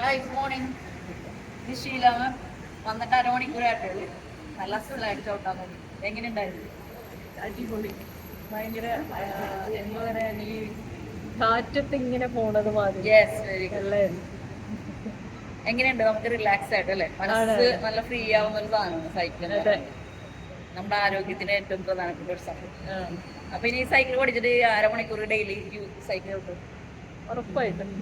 Hi good morning. ഇത് ഷീലാണ്. വന്നിട്ട് അരമണിക്കൂറായിട്ടുള്ളൂ. നല്ല അസലായിട്ട് ചവിട്ടാൻ തോന്നി. എങ്ങനെയുണ്ടായിരുന്നു? അടിപൊളി. ഭയങ്കര എന്താ പറയാ, ഈ കാറ്റത്ത് ഇങ്ങനെ പോണത് മാതിരി യെസ്, വെരി ഗുഡ്. നല്ലായിരുന്നു. എങ്ങനെയുണ്ട്? നമുക്ക് റിലാക്സ് ആയിട്ട് അല്ലേ, മനസ്സ് നല്ല ഫ്രീ ആവുന്ന ഒരു സാധനമാണ് സൈക്കിൾ. അതെ. നമ്മുടെ ആരോഗ്യത്തിന് ഏറ്റവും പ്രധാനപ്പെട്ട ഒരു സാധനം. ആ, അപ്പൊ ഇനി സൈക്കിൾ പഠിച്ചിട്ട് അരമണിക്കൂർ ഡെയിലി സൈക്കിൾ കിട്ടും. ഉറപ്പായിട്ടും.